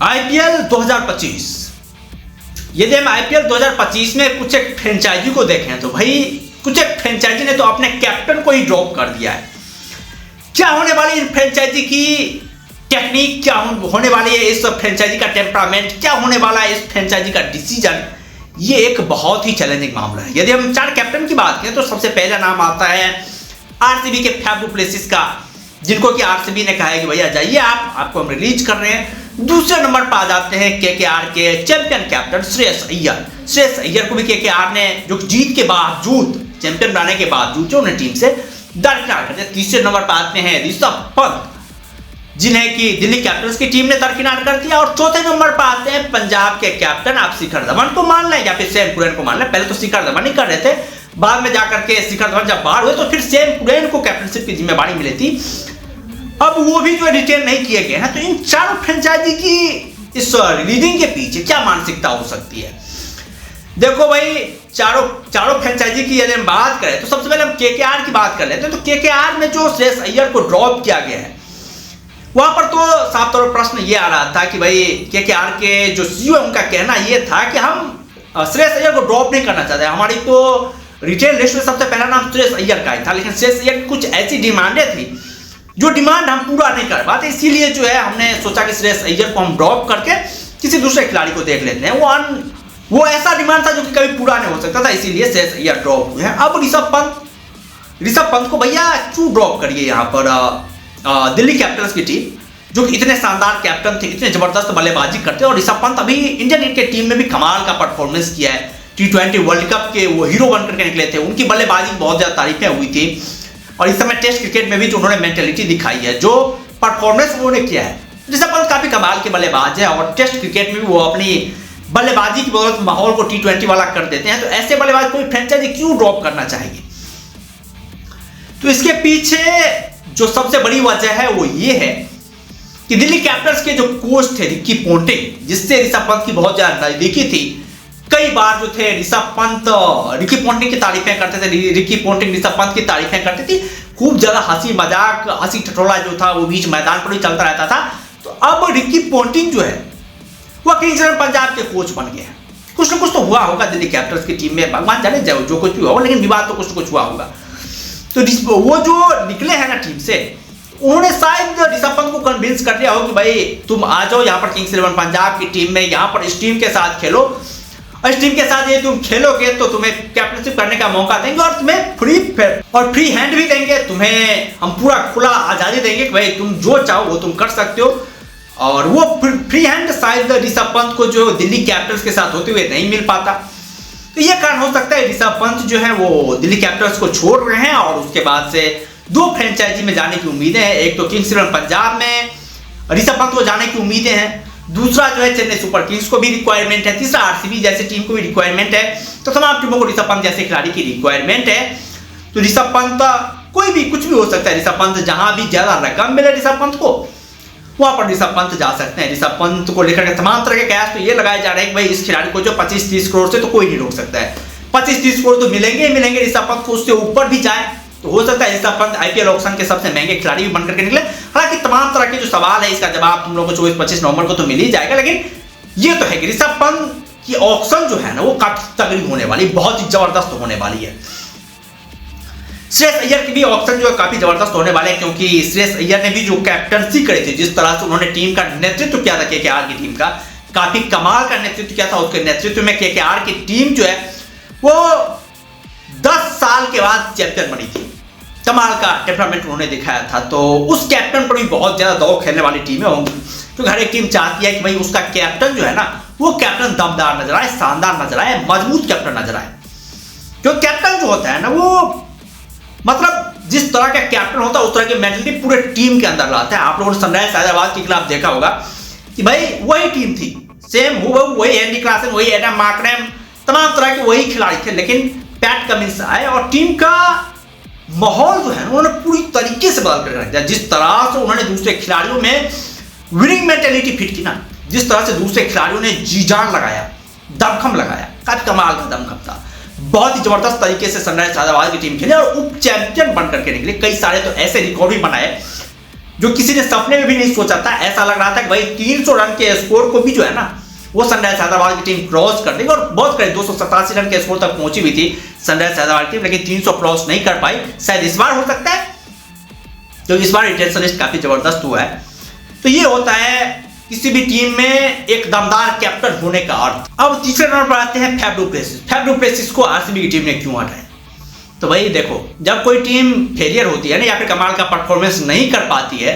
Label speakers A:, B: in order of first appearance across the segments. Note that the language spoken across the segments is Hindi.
A: आईपीएल 2025, यदि हम आईपीएल 2025 में कुछ एक फ्रेंचाइजी को देखें तो भाई कुछ एक फ्रेंचाइजी ने तो अपने कैप्टन को ही ड्रॉप कर दिया है। क्या होने वाली इन फ्रेंचाइजी की टेक्निक, क्या होने वाली है इस फ्रेंचाइजी का टेम्परामेंट, क्या होने वाला है इस फ्रेंचाइजी का डिसीजन, ये एक बहुत ही चैलेंजिंग मामला है। यदि हम 4 कैप्टन की बात करें तो सबसे पहला नाम आता है आरसीबी के फैफ डु प्लेसिस का, जिनको कि आरसीबी ने कहा है कि भैया जाइए आपको हम रिलीज कर रहे हैं। दूसरे नंबर पर आ जाते हैं केकेआर के चैंपियन कैप्टन श्रेयस अय्यर। श्रेयस अय्यर को भी केकेआर ने जो जीत के बावजूद, चैंपियन बनाने के बावजूद जो उन्हें टीम से दरकिनार कर दिया। तीसरे नंबर पर आते हैं ऋषभ पंत, जिन्हें कि दिल्ली कैपिटल्स की टीम ने दरकिनार कर दिया। और चौथे नंबर पर आते हैं पंजाब के कैप्टन, आप शिखर धवन को मान लें या फिर सैम कुरैन को मान लें। पहले तो शिखर धवन ही कर रहे थे, बाद में जाकर के शिखर धवन जब बाहर हुए तो फिर सैम कुरैन को कैप्टनशिप की जिम्मेदारी मिली थी। अब वो भी जो रिटेन नहीं किए गए हैं। तो इन चारों फ्रेंचाइजी की इस रिलीजिंग के पीछे क्या मानसिकता हो सकती है? देखो भाई, चारों फ्रेंचाइजी की यदि हम बात करें तो सबसे पहले हम केकेआर की बात कर लेते हैं। तो केकेआर में जो श्रेयस अय्यर को ड्रॉप किया गया है, वहां पर तो साफ तौर पर प्रश्न ये आ रहा था कि भाई केकेआर के जो सीईओ है उनका कहना ये था कि हम श्रेयस अय्यर को ड्रॉप नहीं करना चाहते। हमारी तो रिटेल लिस्ट में सबसे पहला नाम श्रेयस अय्यर का ही था, लेकिन श्रेयस अय्यर की कुछ ऐसी डिमांडें थी जो डिमांड हम पूरा नहीं कर पाते, इसीलिए जो है हमने सोचा कि श्रेयस अय्यर को हम ड्रॉप करके किसी दूसरे खिलाड़ी को देख लेते हैं। वो ऐसा डिमांड था जो कि कभी पूरा नहीं हो सकता था, इसीलिए श्रेयस अय्यर ड्रॉप हुए हैं। अब ऋषभ पंत को भैया क्यों ड्रॉप करिए यहाँ पर दिल्ली कैपिटल्स की टीम, जो कि इतने शानदार कैप्टन थे, इतने जबरदस्त बल्लेबाजी करते, और ऋषभ पंत अभी इंडियन के टीम में भी कमाल का परफॉर्मेंस किया है। T20 वर्ल्ड कप के वो हीरो बनकर के निकले थे, उनकी बल्लेबाजी बहुत ज्यादा तारीफें हुई थी। और इस समय टेस्ट क्रिकेट में भी जो उन्होंने मेंटेलिटी दिखाई है, जो परफॉर्मेंस उन्होंने किया है, ऋषभ पंत काफी कमाल के बल्लेबाज है और टेस्ट क्रिकेट में भी वो अपनी बल्लेबाजी की बदौलत माहौल को T20 वाला कर देते हैं। तो ऐसे बल्लेबाज कोई फ्रेंचाइजी क्यों ड्रॉप करना चाहिए? तो इसके पीछे जो सबसे बड़ी वजह है वो ये है कि दिल्ली कैपिटल्स के जो कोच थे रिकी पोंटिंग, जिससे ऋषभ पंत की बहुत ज्यादा नजदीकी थी, कई बार जो थे ऋषभ पंत रिकी पोंटिंग की तारीफें करते थे, रिकी पोंटिंग ऋषभ पंत की तारीफें करती थी। खूब ज्यादा हंसी मजाक, हंसी ठिठोला जो था वो बीच मैदान पर ही चलता रहता था। तो अब रिकी पोंटिंग जो है वो किंग्स इलेवन पंजाब के कोच बन गए हैं। कुछ ना कुछ तो हुआ होगा दिल्ली कैपिटल्स की टीम में, भगवान जाने जो कुछ भी हुआ, लेकिन विवाद तो कुछ ना कुछ हुआ होगा। तो वो जो निकले हैं ना टीम से, उन्होंने शायद ऋषभ पंत को कन्विंस कर लिया हो कि भाई तुम आ जाओ यहाँ पर किंग्स इलेवन पंजाब की टीम में, यहाँ पर इस टीम के साथ खेलो, इस टीम के साथ ये तुम खेलोगे तो तुम्हें कैप्टनशिप करने का मौका देंगे और तुम्हें फ्री हैंड भी देंगे, तुम्हें हम पूरा खुला आजादी देंगे कि भाई तुम जो चाहो वो तुम कर सकते हो। और वो फ्री हैंड शायद ऋषभ पंत को जो दिल्ली कैपिटल्स के साथ होते हुए नहीं मिल पाता। तो ये कारण हो सकता है ऋषभ पंत जो है वो दिल्ली कैपिटल्स को छोड़ रहे हैं और उसके बाद से 2 फ्रेंचाइजी में जाने की उम्मीदें हैं। एक तो किंग्स इलेवन पंजाब में ऋषभ पंत को जाने की उम्मीदें हैं, दूसरा जो है चेन्नई सुपर किंग्स को भी रिक्वायरमेंट है, तीसरा आरसीबी जैसी टीम को भी रिक्वायरमेंट है। तो तमाम टीमों को ऋषभ पंत जैसे खिलाड़ी की रिक्वायरमेंट है। तो ऋषभ पंत कोई भी कुछ भी हो सकता है। ऋषभ पंत जहां भी ज्यादा रकम मिले ऋषभ पंत को, वहां पर ऋषभ पंत जा सकते हैं। ऋषभ पंत को लेकर के तमाम तरह के कयास तो ये लगाए जा रहे हैं कि भाई इस खिलाड़ी को जो 25-30 करोड़ से तो कोई नहीं रोक सकता है। 25-30 करोड़ तो मिलेंगे ही मिलेंगे, ऋषभ पंत को उससे ऊपर भी जाए तो हो सकता है ऋषभ पंत आईपीएल ऑक्शन के सबसे महंगे खिलाड़ी भी बनकर के निकले। हालांकि तमाम तरह के जो सवाल है इसका जवाब तुम लोगों को 24-25 नवंबर को तो मिल ही जाएगा, लेकिन ये तो है कि ऋषभ पंत की ऑक्शन जो है ना वो काफी तगड़ी होने वाली, बहुत ही जबरदस्त होने वाली है। श्रेयस अय्यर की भी ऑप्शन जो है काफी जबरदस्त होने वाले हैं, क्योंकि श्रेयस अय्यर ने भी जो कैप्टनसी करी थी, जिस तरह से उन्होंने टीम का नेतृत्व किया था, केकेआर की टीम का काफी कमाल का नेतृत्व किया था। उसके नेतृत्व में केकेआर की टीम जो है वो 10 साल के बाद चैंपियन बनी थी। कमाल का टेम्परामेंट उन्होंने दिखाया था। तो उस कैप्टन पर भी बहुत ज्यादा दौड़ खेलने वाली टीमें होंगी, क्योंकि हर एक टीम चाहती है कि भाई उसका कैप्टन जो है ना वो कैप्टन दमदार नजर आए, शानदार नजर आए, मजबूत कैप्टन नजर आए। क्योंकि कैप्टन जो होता है ना वो मतलब जिस तरह का कैप्टन होता है उस तरह की मेंटालिटी पूरे टीम के अंदर लाता है। आप लोगों ने सनराइजर्स हैदराबाद के खिलाफ देखा होगा कि भाई वही टीम थी, सेम वही एंडी क्लासन, वही एडम मार्करम, तमाम तरह के वही खिलाड़ी थे, लेकिन पैट कमिंस आए और टीम का माहौल जो है उन्होंने पूरी तरीके से बदल कर रख दिया। जिस तरह से उन्होंने दूसरे खिलाड़ियों में विनिंग मेंटालिटी फिट की ना, जिस तरह से दूसरे खिलाड़ियों ने जी जान लगाया, दमखम लगाया, काफी कमाल का दमखम था। बहुत ही जबरदस्त तरीके से सनराइजर्स हैदराबाद की टीम खेली और उप चैंपियन बनकर के निकले। कई सारे तो ऐसे रिकॉर्ड भी बनाए जो किसी ने सपने में भी नहीं सोचा था। ऐसा लग रहा था कि भाई 300 रन के स्कोर को भी जो है ना वो सनराइजर्स हैदराबाद की टीम क्रॉस कर देगी, और बहुत करीब 287 रन के स्कोर तक पहुंची हुई थी सनराइजर्स हैदराबाद की टीम, लेकिन 300 क्रॉस नहीं कर पाई। शायद इस बार हो सकता है, तो इस बार रिटेंशन लिस्ट काफी जबरदस्त हुआ है। तो ये होता है किसी भी टीम में एक दमदार कैप्टन होने का अर्थ। अब तीसरे नंबर पर आते हैं Faf du Plessis. Faf du Plessis को आरसीबी की टीम ने क्यों हटाया? तो भाई देखो, जब कोई टीम फेलियर होती है ना, या फिर कमाल का परफॉर्मेंस नहीं कर पाती है,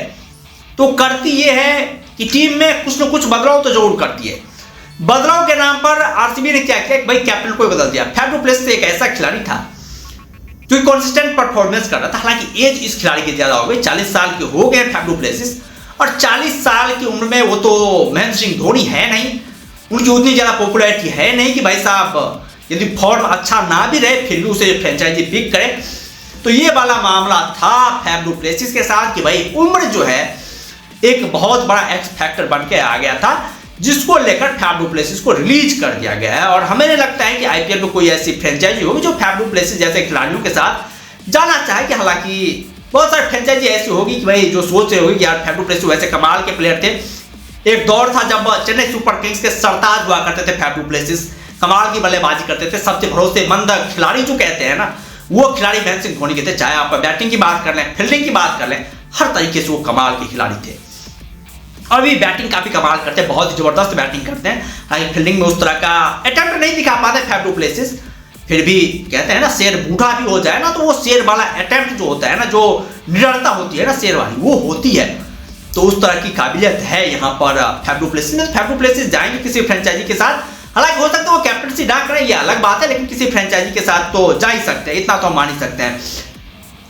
A: तो करती ये है कि टीम में कुछ न कुछ बदलाव तो जरूर करती है। बदलाव के नाम पर आरसीबी ने क्या किया, भाई कैप्टन को बदल दिया। फैफ डू प्लेसिस एक ऐसा खिलाड़ी था जो कंसिस्टेंट परफॉर्मेंस कर रहा था। हालांकि एज इस खिलाड़ी की ज्यादा हो गई, 40 साल के हो गए फैफ डू प्लेसिस, और 40 साल की उम्र में वो तो महेंद्र सिंह धोनी है नहीं, उनकी उतनी ज्यादा पॉपुलैरिटी है नहीं कि भाई साहब यदि फॉर्म अच्छा ना भी रहे फिर भी उसे फ्रेंचाइजी पिक करे। तो ये वाला मामला था फैफ डू प्लेसिस के साथ कि भाई उम्र जो है एक बहुत बड़ा एक्स फैक्टर बन के आ गया था, जिसको लेकर फैफ डू प्लेसिस को रिलीज कर दिया गया है। और हमें नहीं लगता है कि आईपीएल में कोई ऐसी फ्रेंचाइजी होगी जो फैफ डू प्लेसिस जैसे खिलाड़ियों के साथ जाना चाहे। कि हालांकि बहुत सारी फ्रेंचाइजी ऐसी होगी कि भाई जो सोच रहे होगी कि यार फैफ डू प्लेसिस वैसे कमाल के प्लेयर थे। एक दौर था जब चेन्नई सुपर किंग्स के सरताज हुआ करते थे फैफ डू प्लेसिस, कमाल की बल्लेबाजी करते थे, सबसे भरोसेमंद खिलाड़ी जो कहते हैं ना वो खिलाड़ी महेंद्र सिंह धोनी के थे। चाहे आप बैटिंग की बात कर लें, फील्डिंग की बात कर लें, हर तरीके से वो कमाल के खिलाड़ी थे। अभी बैटिंग काफी कमाल करते हैं, बहुत जबरदस्त बैटिंग करते हैं। हालांकि फील्डिंग में उस तरह का अटेम्प्ट नहीं दिखा पाते फैफ डू प्लेसिस, फिर भी कहते हैं ना शेर बूढ़ा भी हो जाए ना तो वो शेर वाला अटेम्प्ट जो होता है ना, जो निडरता होती है ना शेर वाली, वो होती है। तो उस तरह की काबिलियत है यहाँ पर फैफ डू प्लेसिस में। फैफ डू प्लेसिस जाएंगे किसी फ्रेंचाइजी के साथ, हालांकि हो सकता है वो कैप्टनसी ना करें, ये अलग बात है, लेकिन किसी फ्रेंचाइजी के साथ तो जा ही सकते हैं, इतना तो हम मान ही सकते हैं।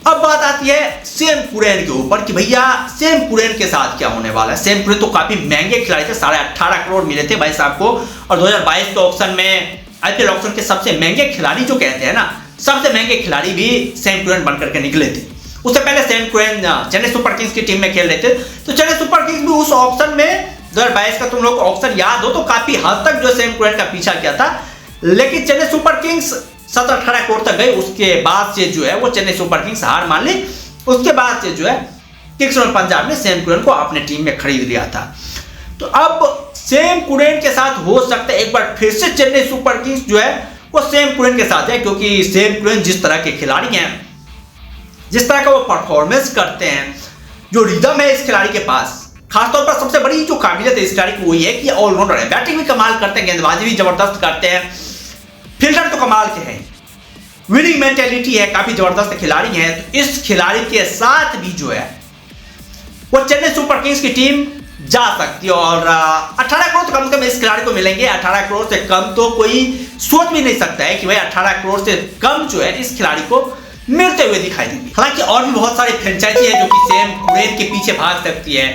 A: अब बात आती है सैम कुरैन के ऊपर कि भैया सैम कुरैन के साथ क्या होने वाला है। सैम कुरैन तो काफी महंगे खिलाड़ी थे, 18.5 करोड़ मिले थे भाई साहब को, और 2022 के ऑक्शन में आईपीएल ऑक्शन के सबसे महंगे खिलाड़ी जो कहते हैं ना, सबसे महंगे खिलाड़ी भी सैम कुरैन बनकर के निकले थे। उससे पहले Sam Curran Chennai super Kings की टीम में खेल रहे थे, तो चेन्नई सुपर किंग्स भी उस ऑक्शन में 2022 का तुम लोग ऑक्शन याद हो तो काफी हद तक जो सैम कुरैन का पीछा किया था, लेकिन चेन्नई सुपर किंग्स 17-18 करोड़ तक गई। उसके बाद से जो है वो चेन्नई सुपर किंग्स हार मान ली। उसके बाद से जो है किंग्स और पंजाब ने सैम कुरैन को अपने टीम में खरीद लिया था। तो अब सैम कुरैन के साथ हो सकता है एक बार फिर से चेन्नई सुपर किंग्स जो है वो सैम कुरैन के साथ है, क्योंकि सैम कुरैन जिस तरह के खिलाड़ी हैं, जिस तरह का वो परफॉर्मेंस करते हैं, जो रिदम है इस खिलाड़ी के पास, खासतौर पर सबसे बड़ी जो काबिलियत है इस खिलाड़ी को वही है कि ऑलराउंडर है। बैटिंग भी कमाल करते हैं, गेंदबाजी भी जबरदस्त करते हैं, फील्डर तो कमाल के हैं, विनिंग मेंटेलिटी है, काफी जबरदस्त खिलाड़ी है। तो इस खिलाड़ी के साथ भी जो है वो चेन्नई सुपर किंग्स की टीम जा सकती है, और 18 करोड़ तो कम से कम इस खिलाड़ी को मिलेंगे। 18 करोड़ से कम तो कोई सोच भी नहीं सकता है कि भाई 18 करोड़ से कम जो है इस खिलाड़ी को मिलते हुए दिखाई देंगे। हालांकि और भी बहुत सारी फ्रेंचाइजी है जो कि सैम कुरैन के पीछे भाग सकती है।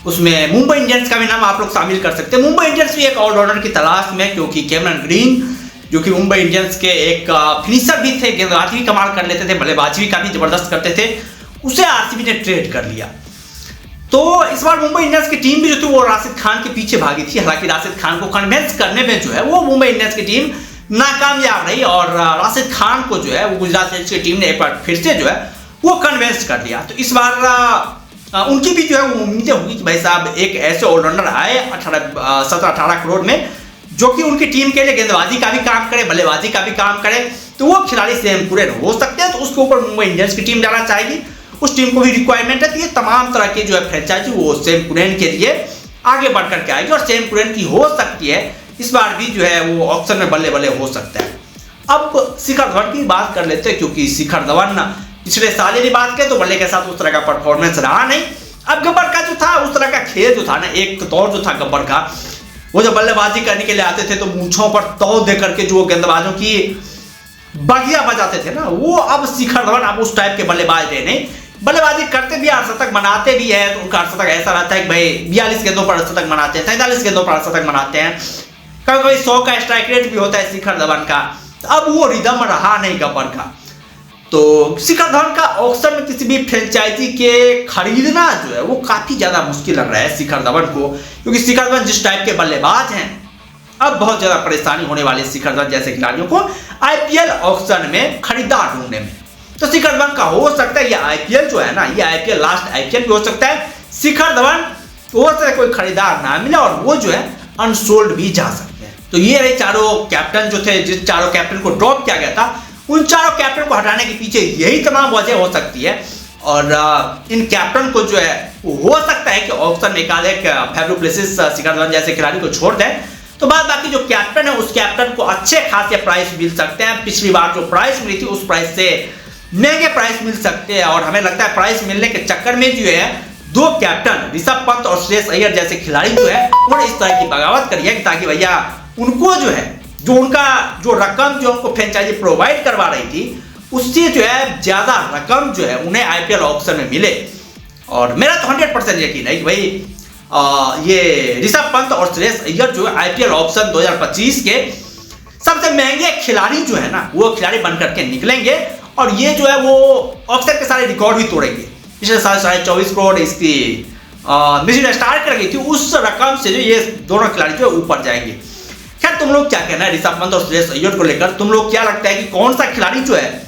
A: उसमें मुंबई इंडियंस का भी नाम आप लोग शामिल कर सकते हैं। मुंबई इंडियंस भी एक ऑलराउंडर की तलाश में, क्योंकि कैमरन ग्रीन जो कि मुंबई इंडियंस के एक फिनिशर भी थे, गेंदबाजी भी कमाल कर लेते थे, बल्लेबाजी भी काफी जबरदस्त करते थे, उसे आरसीबी ने ट्रेड कर लिया। तो इस बार मुंबई इंडियंस की टीम भी जो थी वो राशिद खान के पीछे भागी थी। हालांकि राशिद खान को कन्विंस करने में जो है वो मुंबई इंडियंस की टीम नाकामयाब रही, और राशिद खान को जो है वो गुजरात टाइटंस की टीम ने एक बार फिर से जो है वो कन्विंस कर दिया। तो इस बार उनकी भी जो है वो उम्मीदें होंगी कि भाई साहब एक ऐसे ऑलराउंडर आए 17-18 करोड़ में, जो कि उनकी टीम के लिए गेंदबाजी का भी काम करे, बल्लेबाजी का भी काम करे। तो वो खिलाड़ी सैम कुरैन हो सकते हैं। तो उसके ऊपर मुंबई इंडियंस की टीम जाना चाहेगी, उस टीम को भी रिक्वायरमेंट है। तो ये तमाम तरह की जो है फ्रेंचाइजी वो सैम कुरैन के लिए आगे बढ़कर के आएगी, और सैम कुरैन की हो सकती है इस बार भी जो है वो ऑक्शन में बल्ले बल्ले हो सकता है। अब शिखर धवन की बात कर लेते हैं, क्योंकि शिखर धवन पिछले साल यदि बात करें तो बल्ले के साथ उस तरह का परफॉर्मेंस रहा नहीं। अब गब्बर का जो था उस तरह का खेल जो था ना, एक दौर जो था गब्बर का, वो जब बल्लेबाजी करने के लिए आते थे तो मूंछों पर तौ दे करके जो गेंदबाजों की बगिया बजाते थे ना, वो अब शिखर धवन अब उस टाइप के बल्लेबाज रहे नहीं। बल्लेबाजी करते भी, अर्धशतक बनाते भी है, तो उनका अर्धशतक ऐसा रहता है कि भाई 42 गेंदों पर अर्धशतक बनाते हैं, 43 गेंदों पर अर्धशतक बनाते हैं, कभी कभी 100 का स्ट्राइक रेट भी होता है शिखर धवन का। अब वो रिदम रहा नहीं गब्बर का। तो शिखर धवन का ऑक्शन में किसी भी फ्रेंचाइजी के खरीदना जो है वो काफी ज्यादा मुश्किल लग रहा है शिखर धवन को, क्योंकि शिखर धवन जिस टाइप के बल्लेबाज हैं, अब बहुत ज्यादा परेशानी होने वाली है शिखर धवन जैसे खिलाड़ियों को आईपीएल ऑक्शन में खरीदार ढूंढने में। तो शिखर धवन का हो सकता है ये आईपीएल जो है ना, ये आईपीएल लास्ट आईपीएल भी हो सकता है, शिखर धवन वो से कोई खरीदार ना मिला और वो जो है अनसोल्ड भी जा सकते हैं। तो ये रहे चारों कैप्टन जो थे, जिस चारों कैप्टन को ड्रॉप किया गया था, उन चारों कैप्टन को हटाने के पीछे यही तमाम वजह हो सकती है। और इन कैप्टन को जो है हो सकता है कि ऑप्शन में एकाध एक Faf du Plessis, Shikhar Dhawan जैसे खिलाड़ी को छोड़ दें, तो बाद बाकी जो कैप्टन है उस कैप्टन को अच्छे खासे प्राइस मिल सकते हैं। पिछली बार जो प्राइस मिली थी उस प्राइस से महंगे प्राइस मिल सकते हैं। और हमें लगता है प्राइस मिलने के चक्कर में जो है दो कैप्टन ऋषभ पंत और श्रेयस अय्यर जैसे खिलाड़ी जो है उन्होंने इस तरह की बगावत करी है ताकि भैया उनको जो है जो उनका जो रकम जो उनको फ्रेंचाइजी प्रोवाइड करवा रही थी उससे जो है ज्यादा रकम जो है उन्हें आईपीएल ऑप्शन में मिले। और मेरा तो 100% यकीन है कि भाई ये ऋषभ पंत और श्रेयस अय्यर जो है आईपीएल ऑप्शन 2025 के सबसे महंगे खिलाड़ी जो है ना वो खिलाड़ी बनकर के निकलेंगे। और ये जो है वो ऑप्शन के सारे रिकॉर्ड भी तोड़ेंगे। पिछले साल 24.5 करोड़ इसकी मिशन स्टार्ट कर गई थी, उस रकम से जो ये दोनों खिलाड़ी जो है ऊपर जाएंगे। खैर तुम लोग क्या कहना है ऋषभ पंत और श्रेयस अय्यर को लेकर? तुम लोग क्या लगता है कि कौन सा खिलाड़ी जो है